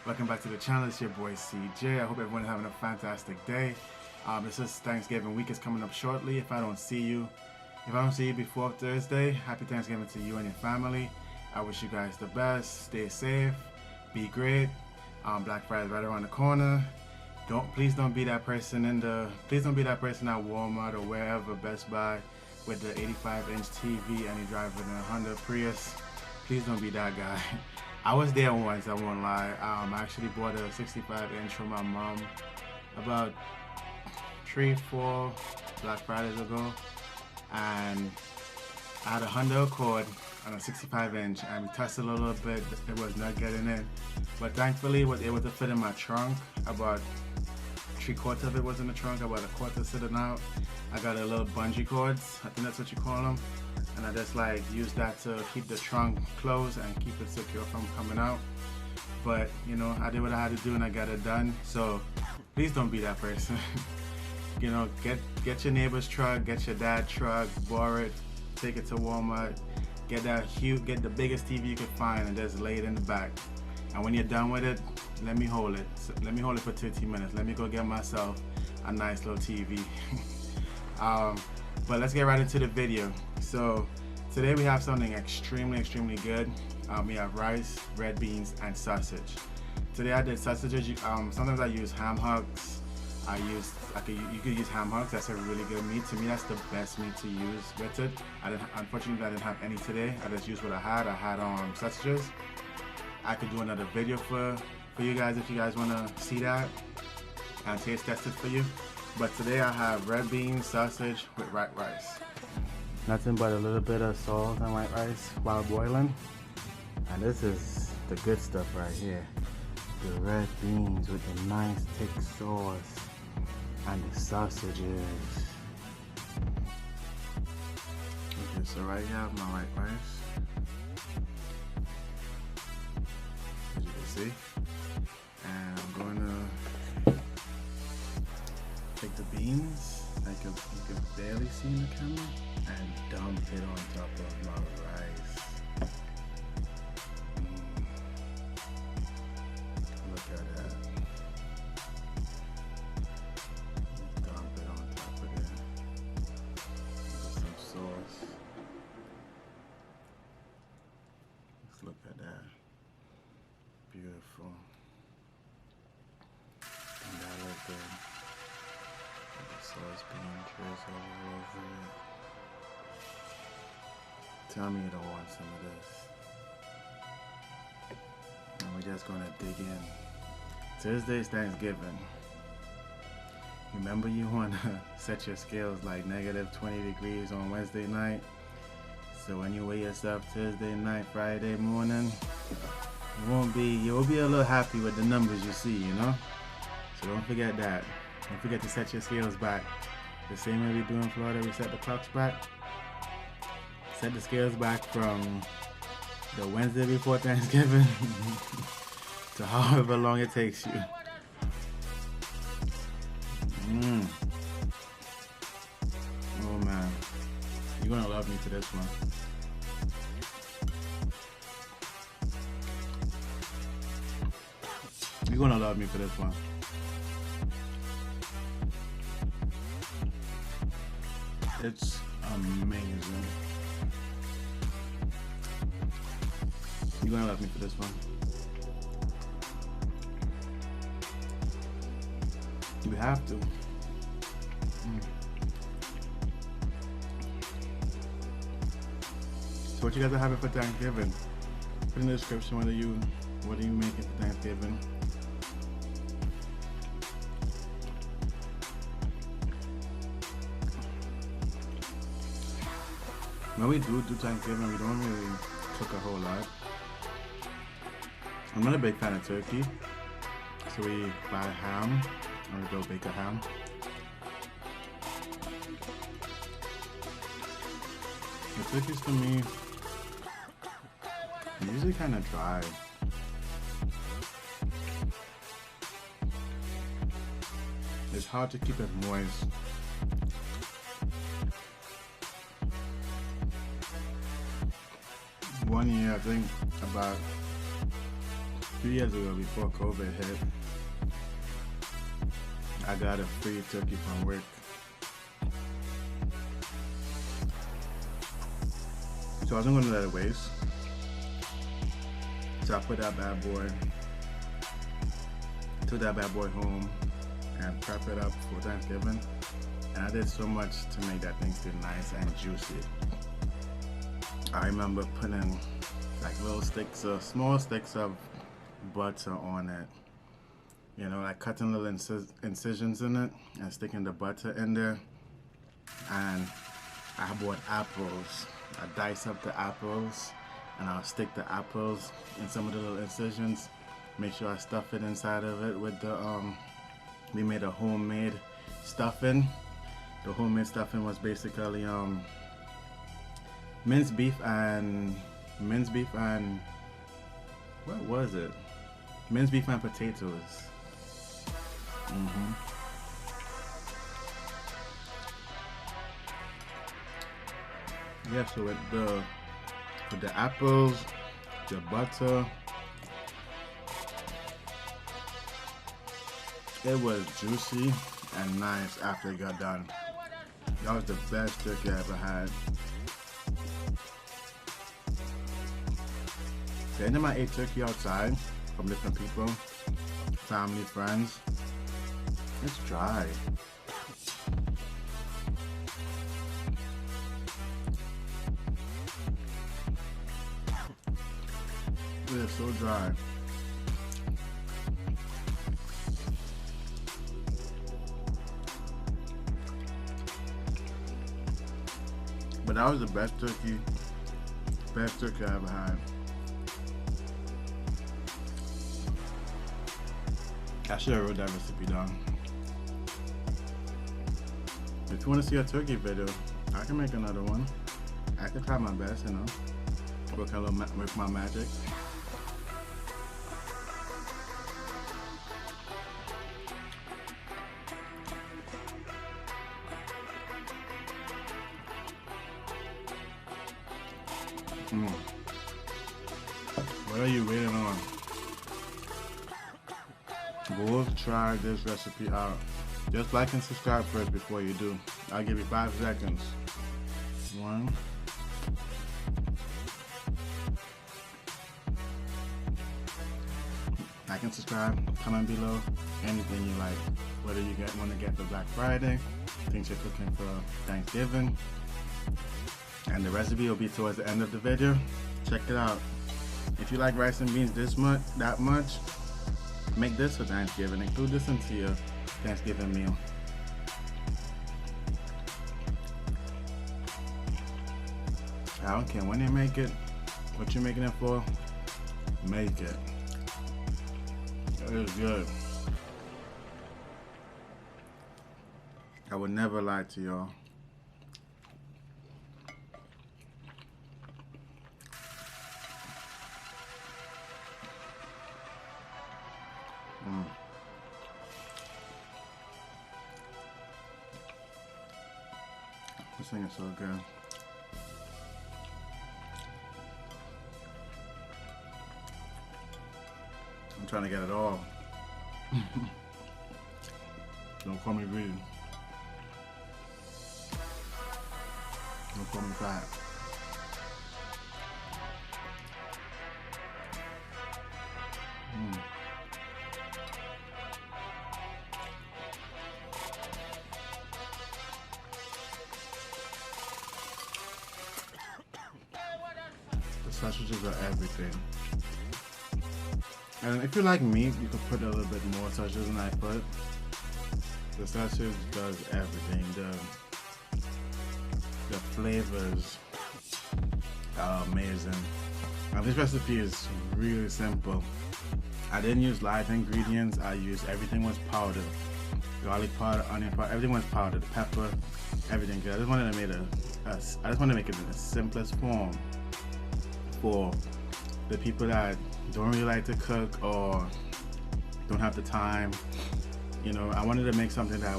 Welcome back to the channel. It's your boy CJ. I hope everyone's having a fantastic day. This is Thanksgiving week is coming up shortly. If I don't see you before Thursday, happy Thanksgiving to you and your family. I wish you guys the best. Stay safe. Be great. Black Friday is right around the corner. Please don't be that person at Walmart or wherever, Best Buy, with the 85-inch TV and you're driving a Honda Prius. Please don't be that guy. I was there once, I won't lie. I actually bought a 65-inch for my mom about 3-4 Black Fridays ago, and I had a Honda Accord on a 65-inch, and we tested a little bit. It was not getting in, but thankfully it was able to fit in my trunk. About 3/4 of it was in the trunk, about 1/4 sitting out. I got a little bungee cords, I think that's what you call them, and I just used that to keep the trunk closed and keep it secure from coming out. But you know, I did what I had to do and I got it done. So please don't be that person. You know, get your neighbor's truck, get your dad's truck, borrow it, take it to Walmart, get the biggest TV you can find and just lay it in the back. And when you're done with it, let me hold it. Let me hold it for 30 minutes. Let me go get myself a nice little TV. But let's get right into the video. So today we have something extremely good. We have rice, red beans, and sausage. Today I did sausages. Sometimes I use ham hocks. You could use ham hocks. That's a really good meat. To me, that's the best meat to use with it. Unfortunately, I didn't have any today. I just used what I had. I had sausages. I could do another video for you guys if you guys want to see that and taste test it for you. But today I have red beans, sausage with white rice. Nothing but a little bit of salt and white rice while boiling. And this is the good stuff right here. The red beans with the nice thick sauce and the sausages. Okay, so right here I have my white rice. As you can see. And I'm going to take the beans, like you can barely see in the camera, and dump it on top of my rice. Look at that. Dump it on top of it. With some sauce. Let's look at that. Beautiful. And that look good. The sauce being drizzled all over it. Tell me you don't want some of this. And we're just gonna dig in. Thursday's Thanksgiving. Remember, you wanna set your scales like -20 degrees on Wednesday night. So when you weigh yourself Thursday night, Friday morning, you will be a little happy with the numbers you see, you know? So don't forget that. Don't forget to set your scales back. The same way we do in Florida, we set the clocks back. Set the scales back from the Wednesday before Thanksgiving to however long it takes you. Oh man, you're gonna love me for this one. You're gonna love me for this one. It's amazing. You're gonna love me for this one. You have to. So what you guys are having for Thanksgiving? Put in the description what are you making for Thanksgiving. When we do Thanksgiving, we don't really cook a whole lot. I'm not a big fan of turkey, so we buy ham and we go bake a ham. The turkeys to me are usually kind of dry. It's hard to keep it moist. One year, I think about few years ago, before COVID hit, I got a free turkey from work. So I wasn't going to let it waste. So I put that bad boy, took that bad boy home and prep it up for Thanksgiving. And I did so much to make that thing still nice and juicy. I remember putting like little sticks of, small sticks of butter on it. You know, like cutting little incisions in it and sticking the butter in there. And I bought apples. I dice up the apples and I'll stick the apples in some of the little incisions. Make sure I stuff it inside of it with the, we made a homemade stuffing. The homemade stuffing was basically minced beef and, what was it? Minced beef and potatoes. Yeah, so with the apples, the butter, it was juicy and nice after it got done. That was the best turkey I ever had. So anytime I ate turkey outside from different people, family, friends, it's dry. It is so dry. But that was the best turkey I ever had. I should have wrote that recipe down. If you want to see a turkey video, I can make another one. I can try my best, you know, work a little with my magic. What are you waiting on? Go try this recipe out. Just like and subscribe first before you do. I'll give you 5 seconds. 1. Like and subscribe. Comment below anything you like. Whether you want to get for Black Friday, things you're cooking for Thanksgiving. And the recipe will be towards the end of the video. Check it out. If you like rice and beans that much, make this for Thanksgiving. Include this into your Thanksgiving meal. I don't care when you make it, what you're making it for, make it. It is good. I would never lie to y'all. This thing is so good. I'm trying to get it all. Don't call me greedy. Don't call me fat. Sausages are everything. And if you like meat, you could put a little bit more sausages than I put. The sausage does everything. The flavors are amazing. And this recipe is really simple. I didn't use live ingredients. I used everything was powdered. Garlic powder, onion powder, everything was powdered. The pepper, everything good. I just wanted to make it in the simplest form for the people that don't really like to cook or don't have the time. You know, I wanted to make something that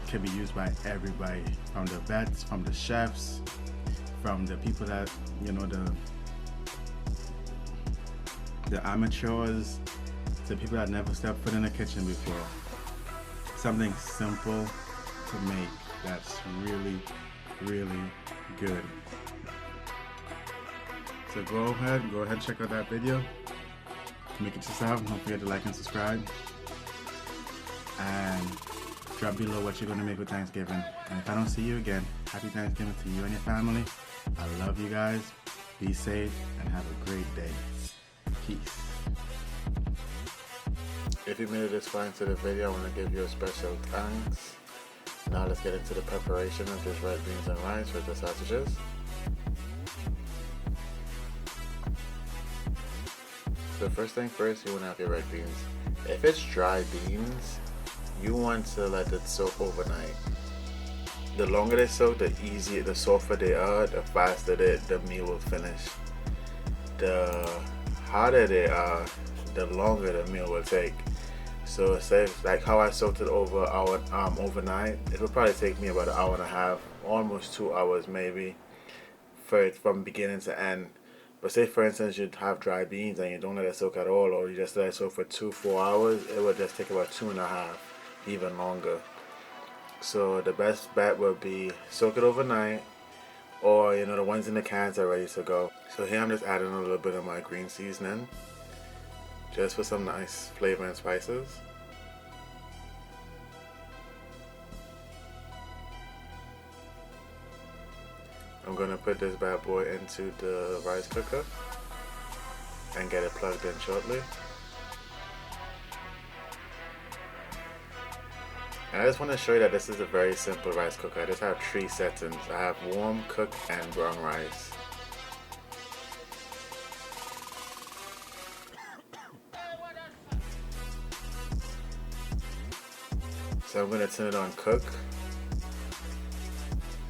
could be used by everybody, from the vets, from the chefs, from the people that, you know, the amateurs, to people that never stepped foot in the kitchen before. Something simple to make that's really, really good. So go ahead and check out that video. Make it yourself. Don't forget to like and subscribe. And drop below what you're going to make with Thanksgiving. And if I don't see you again, happy Thanksgiving to you and your family. I love you guys. Be safe and have a great day. Peace. If you made it this far into the video, I want to give you a special thanks. Now let's get into the preparation of this red beans and rice with the sausages. So first thing first, you want to have your red beans. If it's dry beans, you want to let it soak overnight. The longer they soak, the easier, the softer they are, the faster the meal will finish. The harder they are, the longer the meal will take. So say like how I soaked it overnight, it will probably take me about an hour and a half, almost 2 hours maybe, from beginning to end. But say for instance you have dry beans and you don't let it soak at all, or you just let it soak for 2-4 hours, it will just take about 2.5, even longer. So the best bet would be soak it overnight, or the ones in the cans are ready to go. So here I'm just adding a little bit of my green seasoning, just for some nice flavor and spices. I'm going to put this bad boy into the rice cooker and get it plugged in shortly. And I just want to show you that this is a very simple rice cooker. I just have 3 settings. I have warm, cooked, and brown rice. So I'm going to turn it on cook,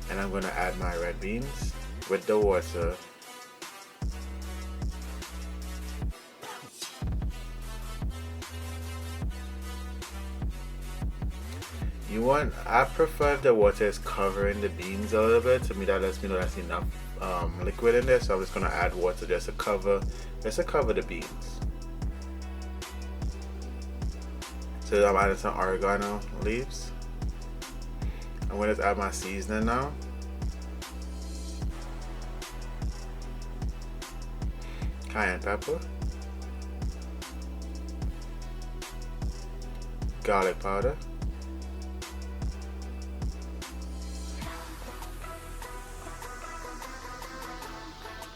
and I'm going to add my red beans with the water. I prefer if the water is covering the beans a little bit. To me, that lets me know that's enough liquid in there. So I'm just going to add water just to cover the beans. So I'm adding some oregano leaves. I'm going to add my seasoning now. Cayenne pepper, garlic powder,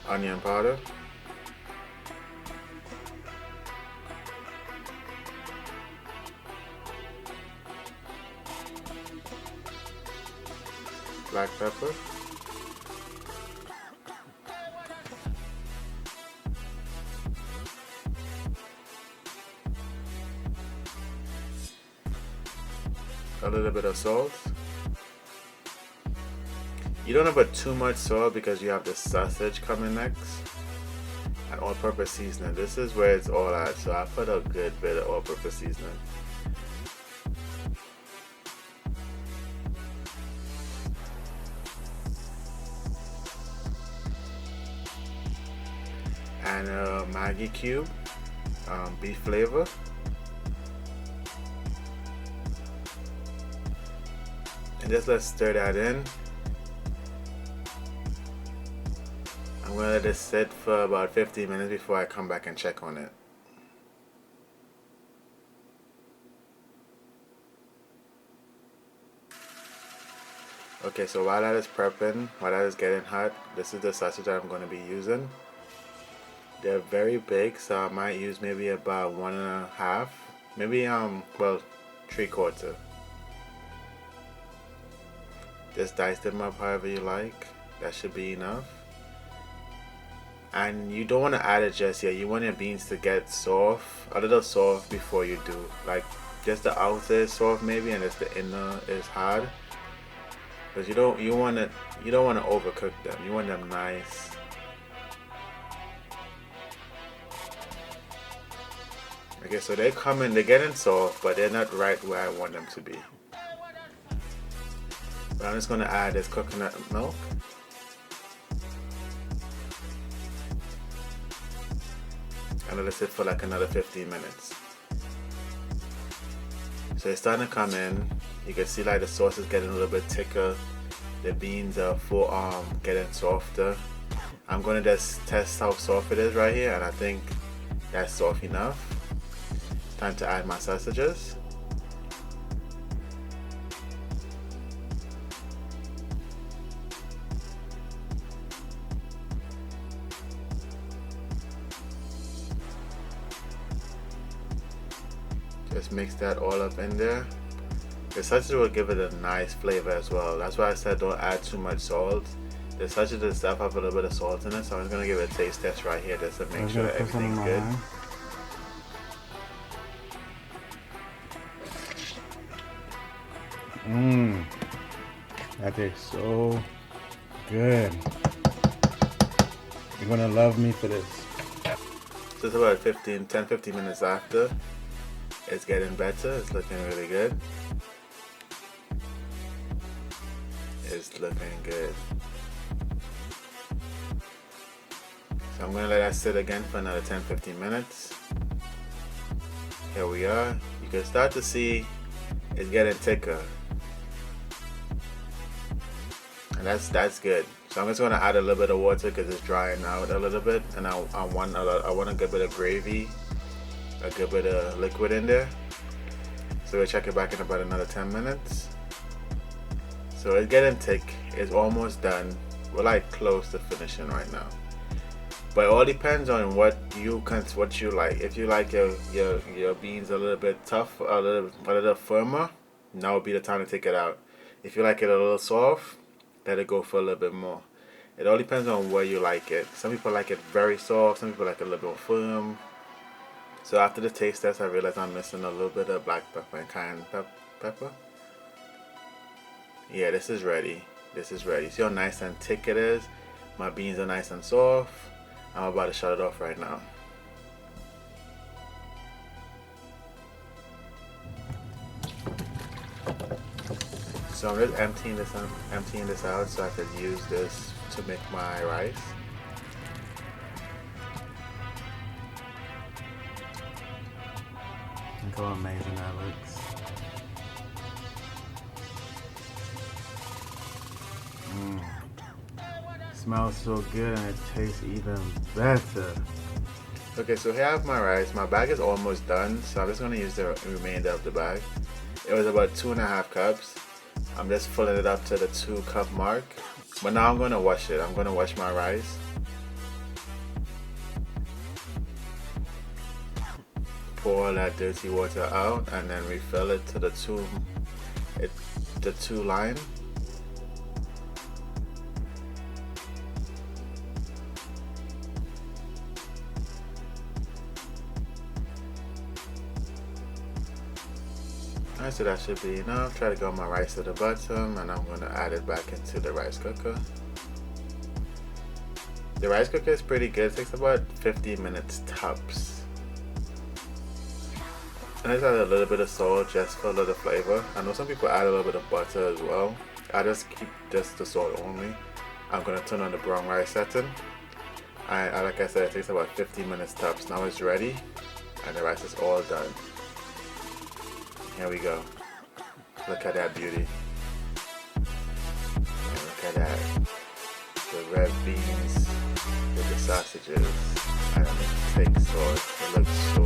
onion powder, black pepper, a little bit of salt. You don't have to put too much salt because you have the sausage coming next. And all-purpose seasoning. This is where it's all at. So I put a good bit of all-purpose seasoning. And a Maggi cube, beef flavor. And just let's stir that in. I'm going to let this sit for about 15 minutes before I come back and check on it. Okay, so while that is prepping, while that is getting hot, this is the sausage that I'm going to be using. They're very big, so I might use maybe about 1.5, maybe 3/4. Just dice them up however you like. That should be enough. And you don't want to add it just yet. You want your beans to get soft, a little soft before you do. Like just the outer is soft maybe, and just the inner is hard. Because you don't want to overcook them. You want them nice. Okay, so they're getting soft, but they're not right where I want them to be. But I'm just going to add this coconut milk. and let it sit for like another 15 minutes. So it's starting to come in. You can see like the sauce is getting a little bit thicker. The beans are getting softer. I'm gonna just test how soft it is right here, and I think that's soft enough. Time to add my sausages. Just mix that all up in there. The sausage will give it a nice flavor as well. That's why I said don't add too much salt. The sausage itself have a little bit of salt in it, so I'm just gonna give it a taste test right here just to make sure that everything's good. That tastes so good. You're gonna love me for this. So it's about 10-15 minutes after. It's getting better. It's looking really good. It's looking good. So I'm gonna let that sit again for another 10-15 minutes. Here we are. You can start to see it's getting thicker. And that's good. So I'm just gonna add a little bit of water because it's drying out a little bit, and I want a good bit of gravy, a good bit of liquid in there. So we'll check it back in about another 10 minutes. So it's getting thick. It's almost done. We're like close to finishing right now. But it all depends on what you like. If you like your beans a little bit tough, a little firmer, now would be the time to take it out. If you like it a little soft, let it go for a little bit more. It all depends on where you like it. Some people like it very soft, some people like it a little bit firm. So after the taste test, I realized I'm missing a little bit of black pepper and cayenne pepper. Yeah, this is ready. This is ready. See how nice and thick it is? My beans are nice and soft. I'm about to shut it off right now. So I'm just emptying this out so I could use this to make my rice. Look how amazing that looks. Smells so good and it tastes even better. Okay, so here I have my rice. My bag is almost done, so I'm just gonna use the remainder of the bag. It was about 2.5 cups. I'm just filling it up to the 2-cup mark. But now I'm gonna wash it. I'm gonna wash my rice. Pour all that dirty water out and then refill it to the two line. Alright, so that should be enough. Try to get my rice to the bottom, and I'm going to add it back into the rice cooker. The rice cooker is pretty good. It takes about 15 minutes tops. And I just add a little bit of salt just for a little flavor. I know some people add a little bit of butter as well. I just keep just the salt only. I'm going to turn on the brown rice setting. Like I said, it takes about 15 minutes tops. Now it's ready, and the rice is all done. Here we go. Look at that beauty. And look at that. The red beans with the sausages and the thick sauce. It looks so